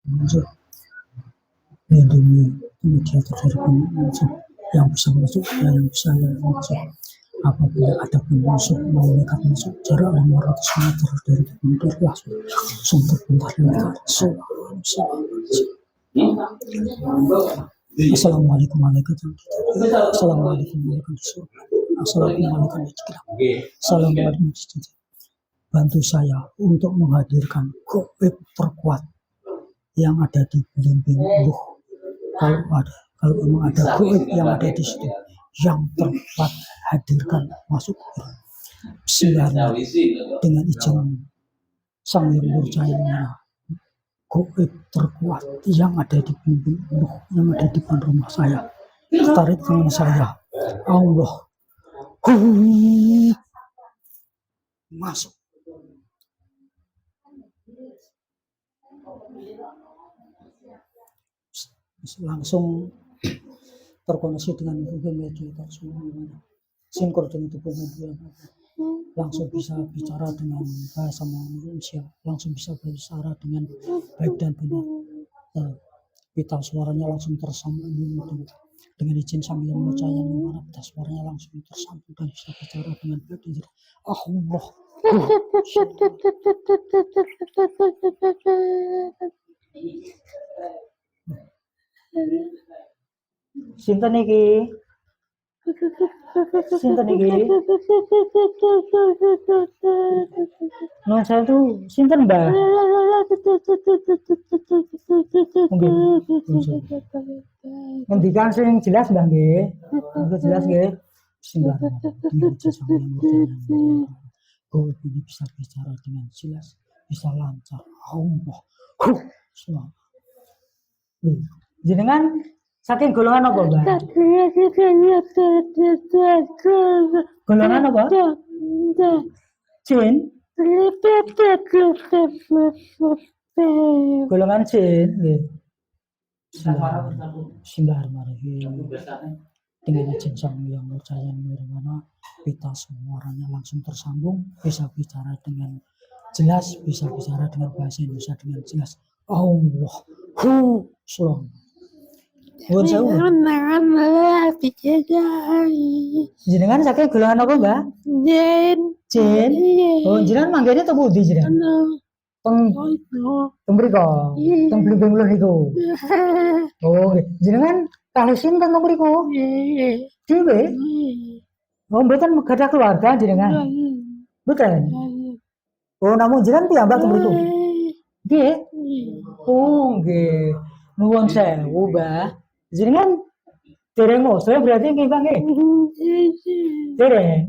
masuk melindungi mediator dari penyusup yang bisa masuk dan yang bisa masuk. Apabila ada penyusup mau nekat masuk jarak 500 meter dari pintu langsung terbentar lebar. Assalamualaikum warahmatullahi wabarakatuh. Assalamualaikum warahmatullahi wabarakatuh. Assalamualaikum. Bantu saya untuk menghadirkan goib terkuat yang ada di belimbing Luh. Kalau memang ada goib yang ada di situ yang terkuat, hadirkan masuk. Bismillah, dengan izin Sang Hyang Nurjaya, goib terkuat yang ada di belimbing Luh, yang ada di depan rumah saya, tarik tangan saya, Allah, masuk. Langsung terkoneksi dengan Google Mediator semuanya, sinkron dengan tubuh media, langsung bisa bicara dengan bahasa manusia, langsung bisa bicara dengan baik dan benar. Pita suaranya langsung tersambung dengan izin Sang Hyang Nurjaya, mana pita suaranya langsung tersambung dan bisa bicara dengan baik dan benar. Allah. Sinten iki? Sinten iki? Nuwun sewu, sinten, Mbah? Ngendikan sing jelas, Mbah nggih. Nggih jelas nggih. Bismillahirrahmanirrahim. Goib ini bisa bicara dengan jelas, bisa lancar. Allah. Jenengan saking golongan apa, Mbak? Golongan apa? Jin? Golongan jin, nggih. Bismillahirrahmanirrahim. Dengan izin Sang Hyang Nurjaya Nirwana, pita suaranya langsung tersambung, bisa bicara dengan jelas, bisa bicara dengan bahasa Indonesia dengan jelas. Allah. Shalom. Jenengan saking golongan apa, Mbak? Jin. Oh, jenengan manggene teng pundi jenengan? Teng mriko. Teng belimbing Luh niku. Oh, jenengan kalih sinten teng mriku? Dhewe. Oh, mboten gadah keluarga jenengan? Mboten. Oh, namun jenengan piyambak teng mriku? Nggih. Oh, nggih. Nuwun sewu, Mbah. Jenengan dereng muslim berarti nggih, Pak nggih? Dereng.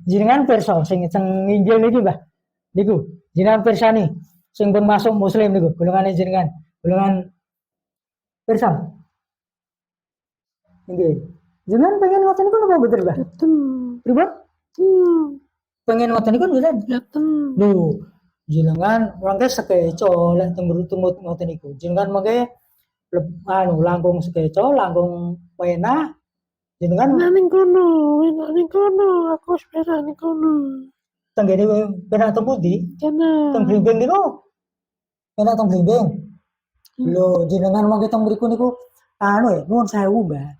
Jenengan pirsa sing nginjil niki, Mbah? Niku, jenengan pirsani sing pun masuk muslim niku, golongane jenengan. Golongan pirsa? Nggih. Jenengan pengen ngoten niku napa mboten, Mbah? Pripun? Pengen ngoten niku mboten? Lho, jenengan mangke sekeco lek teng mrutut ngoten niku. Jenengan mangke langkung sekeco, langkung pena. Jenengan ning kono, aku sepeda ning kono. Tenggene penak teng pundi? Teng Blimbing niku. Penak teng Blimbing. Lho, jenengan mangke teng mriku niku nuwun sewu, Mbak.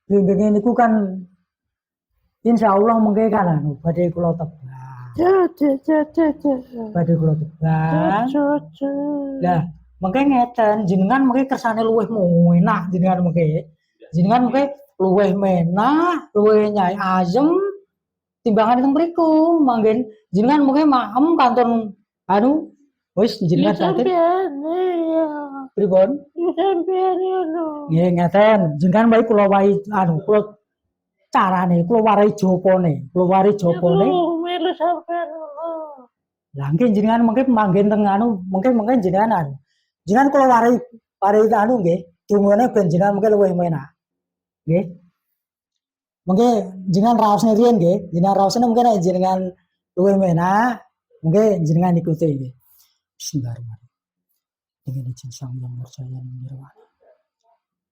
Blimbing niku kan insyaallah mengke kan badhe kula tebang. Badhe kula tebang. Lah, mengke ngeten, jenengan mengke kersane luwih enak jenengan mengke. Jenengan mengke luwih menak, luwih nyai ayem timbangan teng mriku. Manggen jenengan mengke maem kantun wis jenengan sakit. Pripun? Nggih ngeten, jenengan bae kula wahi kula carane kula warai jopone. Melu sampean. Lah nggih jenengan mengke manggen teng mungkin jenengan jenengan kula warai nggih, dungane ben jenengan mengke luwih menak. Nggih. Mengke jenengan raosne riyen nggih, jenengan raosne mungkin nek jenengan luwih menak, mengke jenengan ikuti nggih. Bismillahirrahmanirrahim. Dengan izin Sang Hyang Nurjaya Nirwana.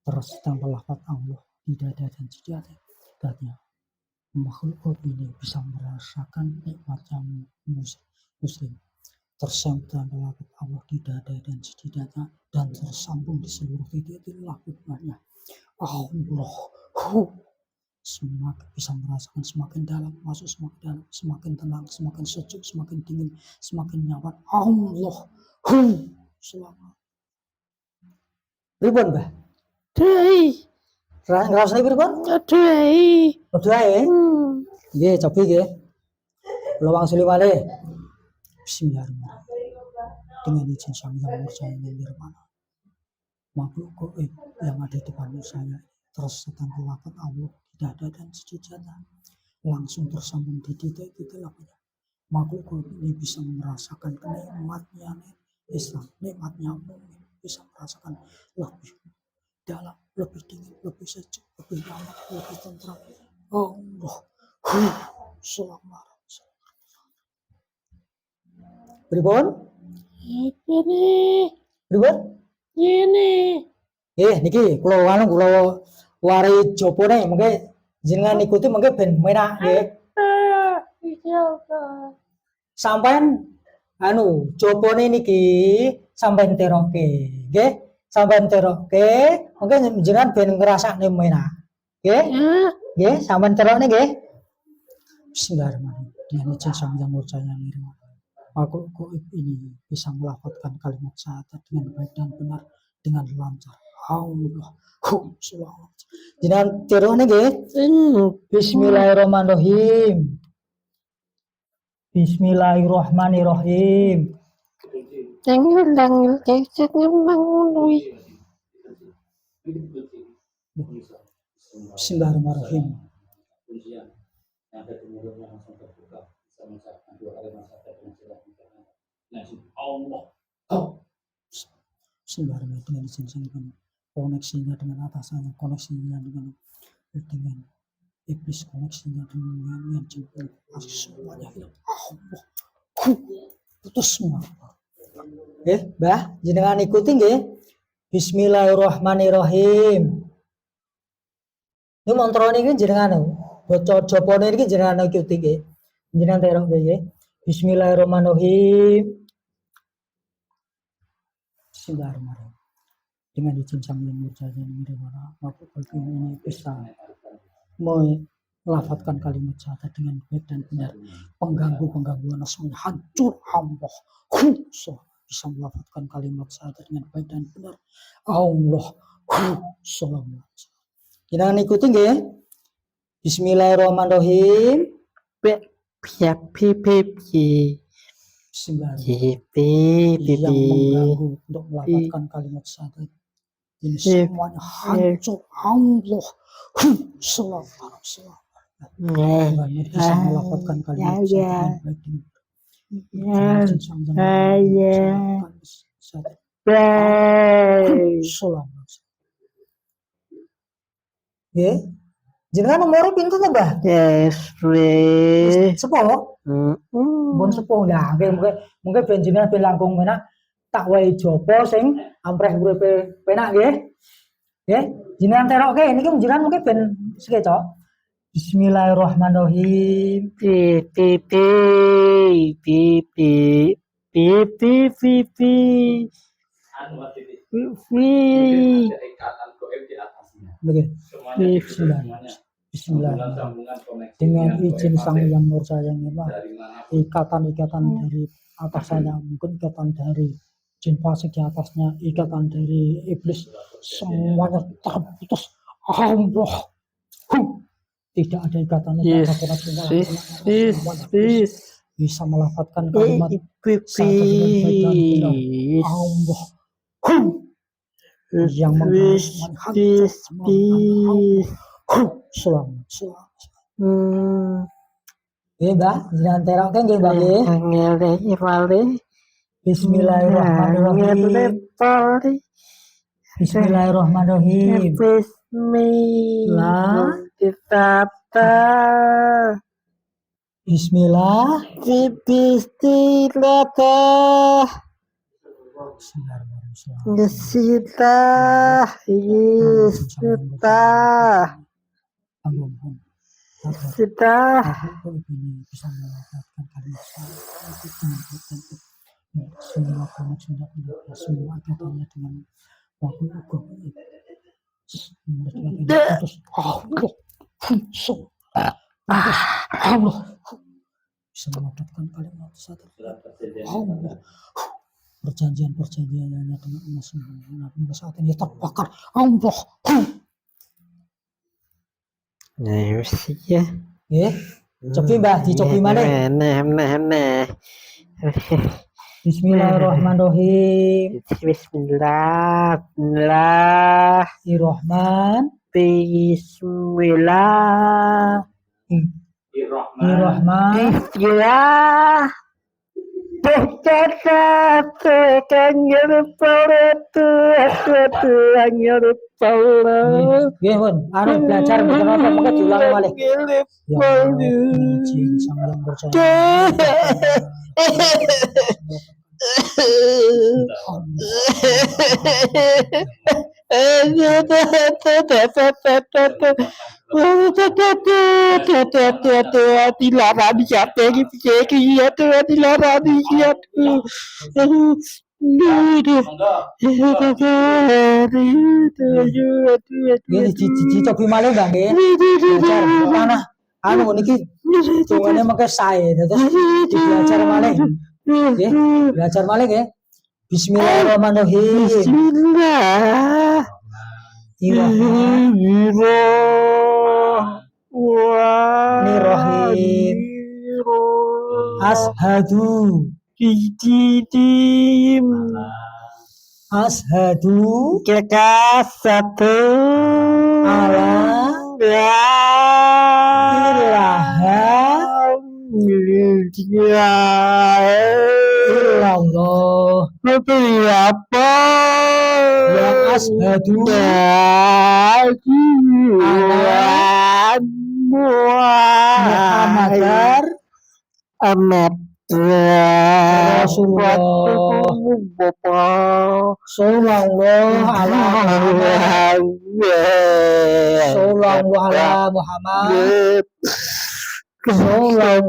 Terus tanpa lafaz Allah di dada dan jidatnya. Makhluk ini bisa merasakan nikmatnya muslim. tersambung dengan lafaz Allah di dada dan di dada dan tersambung di seluruh titik lakukannya. Allah, semakin bisa merasakan semakin dalam, masuk semakin dalam, semakin tenang, semakin sejuk, semakin dingin, semakin nyaman. Allah, selamat. Ribon bah? Dai. Ngerasa ribon? Dai. Dai. Ye, coba ye. Lawang sulimale. Bismillahirrahmanirrahim. Dengan izin Sang Yang Murjaya Nirwana, makhluk gaib yang ada di depan saya tersetan lafaz Allah di dada dan di dada, langsung tersambung di titik-titik lainnya. Makhluk gaib ini bisa merasakan kenikmatnya Islam, nikmatnya mukmin, bisa merasakan lebih dalam, lebih dingin, lebih sejuk, lebih nyaman, lebih tentram. Allah, selamat. Pripun? Ini. Pripun? Ini. Niki kula wari jopone mengke jenengan ikuti mengke ben menak nggih. Sampeyan jopone niki sampeyan teroke, nggih. Sampeyan teroke mengke jenengan ben ngrasakne menak. Nggih? Nggih, sampeyan terokne nggih. Bismillahirrahmanirrahim. Dengan izin Sang Yang Murjaya Nirwana, makhluk gaib ini bisa melafazkan kalimat syahadat dengan baik dan benar, dengan lancar. Allah, sholawat. Jenengan terone nggih. Bismillahirrahmanirrahim. Bismillahirrahmanirrahim. Bismillahirrahmanirrahim. Bismillahirrahmanirrahim. Dengan izin Sang Yang, koneksinya dengan atasannya, koneksinya dengan iblis, koneksinya dengan jin, semuanya hilang. Allah, putus semua. Mbah, jenengan ikuti nggih. Bismillahirrahmanirrahim. Ini mantra niki jenengan baca jopone niki jenengan ikuti nggih. Jenengan terong nggih. Bismillahirrahmanirrahim. Bismillahirrahmanirrahim. Dengan izin Sang Yang Murjaya Nirwana, makhluk ini bisa melafazkan kalimat syahadat dengan baik dan benar. Pengganggu semuanya hancur. Allah, bisa melafazkan kalimat syahadat dengan baik dan benar. Allah, selamat. Kita ikuti nggih. Bismillahirrahmanirrahim. Yang mengganggu untuk melafazkan kalimat syahadat ini semuanya hancur. Allah, selamat. Bisa melafazkan kalimat syahadat dengan baik. Selamat. Nggih. Jenengan umure pinten to, Mbah? Sepuh. Mun sepuh lah, mungkin ben jenengan ben langkung menak tak wae jopo sing ampreh uripe penak nggih. Nggih, jenengan teroke niki jenengan mungkin ben sekecok. Bismillahirrahmanirrahim. Bismillahirrahmanirrahim. Dengan izin Sang Yang Murjaya Nirwana, ikatan-ikatan dari atasannya, mungkin ikatan dari jin fasik di atasnya, ikatan dari iblis, semuanya terputus. Allah, tidak ada ikatannya. Bisa melafazkan kalimat syahadat dengan baik dan benar. Allah, yang menghancurkan selamat. Mbah, jangan terok kan nggih, Mbah nggih. Bismillahirrahmanirrahim. Bismillahirrahmanirrahim. Bismillah. semua kamu sudah semua katanya dengan waktu itu terus Allah Allah bisa mendapatkan kalimat satu Allah perjanjiannya dengan Nabi saat ini terbakar Allah Nah, ya. Cobi mbah, dicobi malih. Nah. Bismillahirrahmanirrahim. Bismillahirrahmanirrahim. Bismillah. Nggih, Pun. Anu belajar mboten apa mengko diulang malih. Ya izin sang yang percaya. Dicobi malih Mbak nggih. Belajar mana anu niki tungane mengke sae terus dibelajar malih. Nggih, belajar malih nggih. Bismillahirrahmanirrahim. Bismillahirrahmanirrahim. Ashadu Kekasatu ala illallah apa ya ashadu ala Muhammadar Ahmad Rasulullah sallallahu ala Muhammad sallallahu ala Muhammad Allah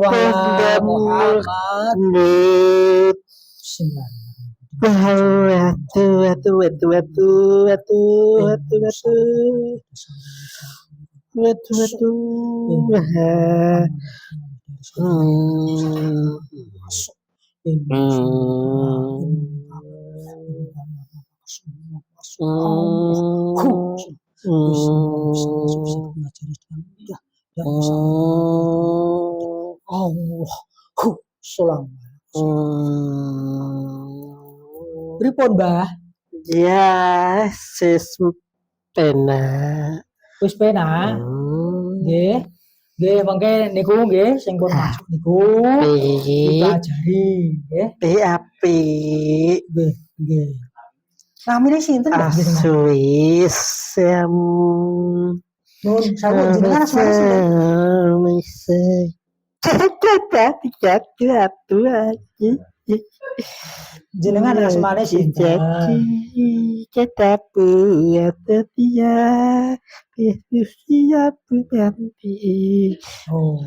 pripun Mbah? Ya, pena. Wis penak. Nggih. Nggih, mengke niku nggih sing pun masuk niku dipelajari nggih. Apik. Nggih. Namine sinten Mbah jenengan? Aswis Nun sawu jenengan asmane sinten? Jenengan asmane sinten? Oh.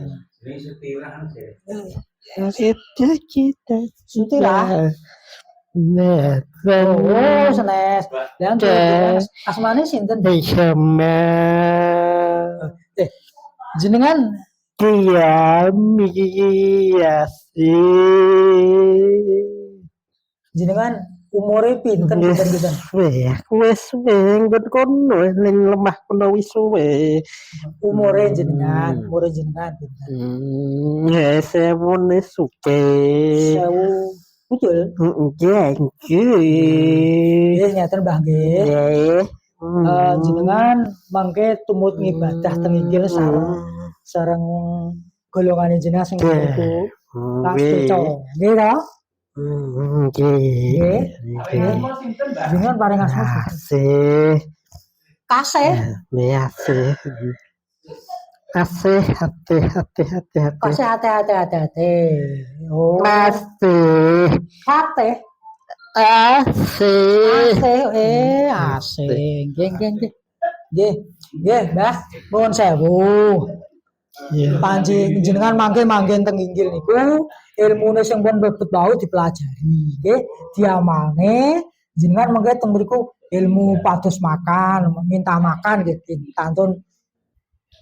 Sutira. Oh, senes. Dan asmane sinten? Jenengan jenengan umure pinten pinten? Wis nggon kono ning lemah kono wis suwe. Umure jenengan pinten? Ya sewune suke. Sewu betul. Nggih. Nggih ngaten Mbah nggih. Jenengan mangke tumut ngibadah teng inggil sareng golongane jenengan sing niku. Tak seco. Nggih ta? Nggih. Jenengan paring asma Kasih. Kasih. Hati. Kasih hati. Oh. Kasih. Hati. Asih. Asih. Nggih. Nggih, Mbah. Nuwun sewu. Panji jenengan mangke teng inggil niku ilmune sing pun mlebet bau dipelajari nggih diamalne jenengan mangke teng mriku ilmu pados makan minta makan nggih tantun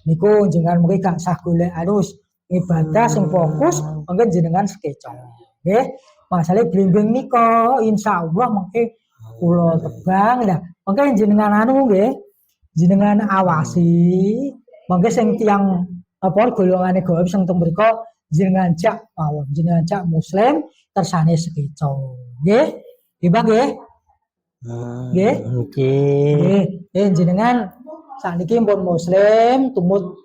niku jenengan mangke gak sah golek alus ibadah sing fokus mangke jenengan sekeco nggih masalah blimbing nika insyaallah mangke kula tebang lah mangke jenengan anu nggih jenengan awasi mangke sing tiyang apa golongane gaib sing teng mriku jenengan jak mawon jenengan jak muslim kersane sekeco nggih Bang nggih nggih nggih jenengan sakniki pun muslim tumut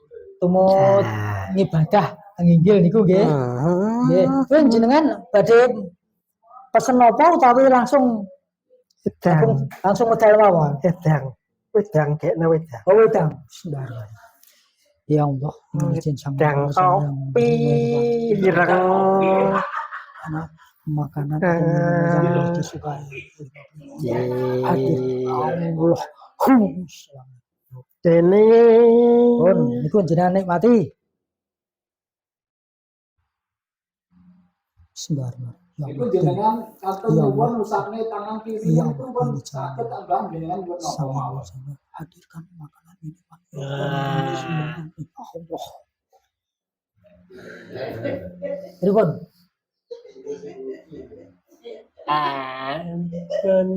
ngibadah teng inggil niku nggih nggih jenengan badhe pesen napa utawi langsung medal mawon wedang kek wedang wedang sembarang ya Allah, sedang kopi, makanan yang disukai. Allah, dene, niku jenengan nikmati. Sembarang. Iku jenengan katon nuwun usahane tangan kiri niku pun saged tambahan jenengan buat napa hadirkan makanan minuman. Allah. Ribon. Ampun.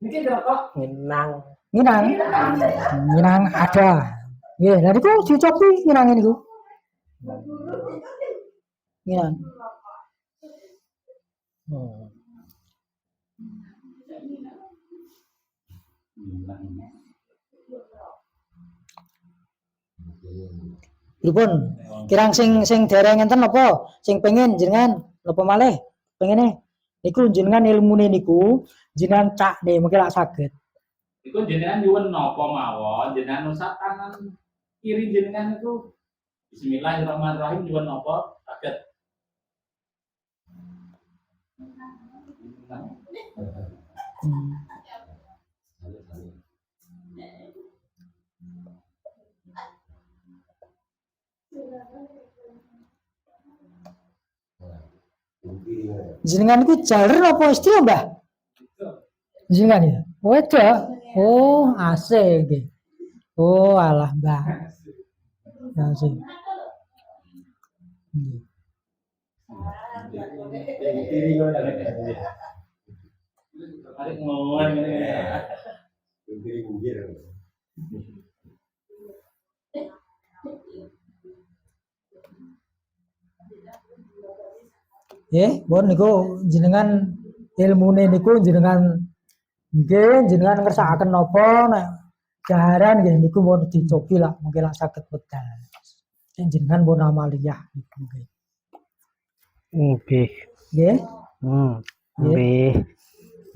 Niki berapa? Nginang ada. Ya, lha niku dicobi nginang niku. Nginang. Pripun? Kirang sing dereng enten napa? Sing pengen jenengan napa malih? Pengene niku jenengan ilmune niku jenengan cakne mungkin lak saged. Iku jenengan nyuwun napa mawon, jenengan nusak tangan kiri jenengan itu bismillahirrahmanirrahim nyuwun napa saged. Jenengan iku jaler apa istilah, Mbah? Jenengan ya. Wedok. Oh, asik nggih. Oh, alah, Mbah. Asik. Arek ngomong ngene. Bon niku jenengan ilmune niku jenengan nggih jenengan ngersakaken napa nek jaran nggih niku mun dicobi lah mungkin lak saged wedal. Jenengan pun amaliyah niku nggih. Nggih. Nggih. Nggih.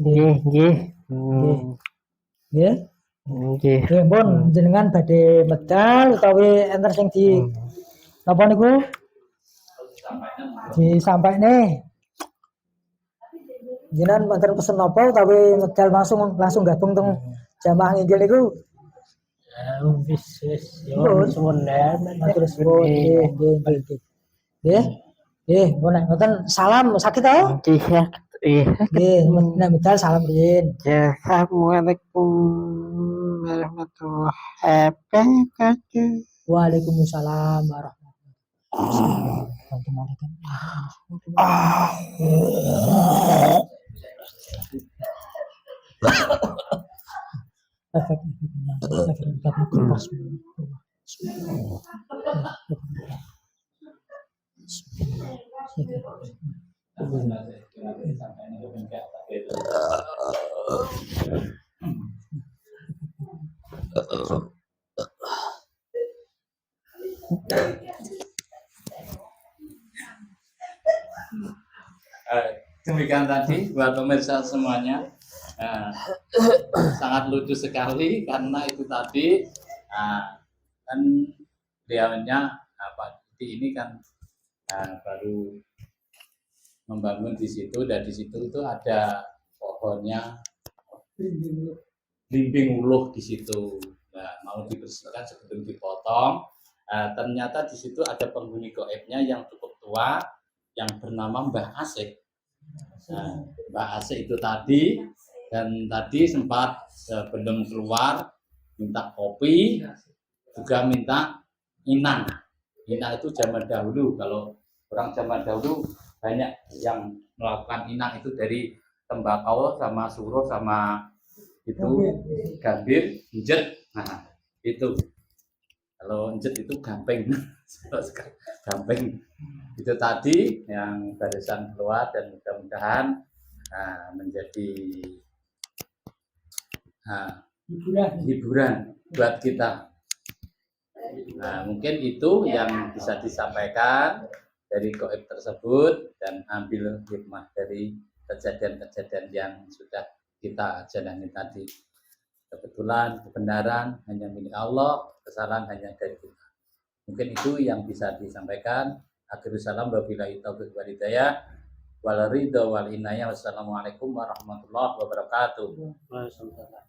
Nggih. Nggih. Nggih. Nggih pun jenengan badhe medal utawi enten sing di napa niku? Disampaikne. Jenengan mboten pesen napa utawi medal langsung gabung teng jamaah inggil niku? Wis yo suwun Terus nggih. Nggih, mboten salam sakit to? Nggih, nek medal salam riyin. Assalamualaikum warahmatullahi wabarakatuh. Waalaikumsalam warahmatullahi Demikian tadi buat pemirsa semuanya, sangat lucu sekali karena itu tadi kan beliaunya Pak Didi ini kan baru membangun di situ dan di situ itu ada pohonnya blimbing uluh di situ. Nah, mau dibersihkan sebelum dipotong. Ternyata di situ ada penghuni goibnya yang cukup tua yang bernama Mbah Asik. Nah, Mbah Asik itu tadi, dan tadi sempat sebelum keluar minta kopi, juga minta inang. Inang itu zaman dahulu, kalau orang zaman dahulu banyak yang melakukan inang itu dari tembakau sama suruh sama itu gambir, injet. Nah, itu kalau injet itu gamping. Gamping itu tadi yang barisan keluar, dan mudah-mudahan menjadi hiburan buat kita. Nah, mungkin itu yang bisa disampaikan dari goib tersebut, dan ambil hikmah dari kejadian-kejadian yang sudah kita jalani tadi. Kebetulan kebenaran hanya milik Allah, kesalahan hanya dari kita. Mungkin itu yang bisa disampaikan. Akhirul salam, wabillahi taufiq wal hidayah, wal ridha wal inayah. Wassalamualaikum warahmatullahi wabarakatuh. Waalaikumsalam.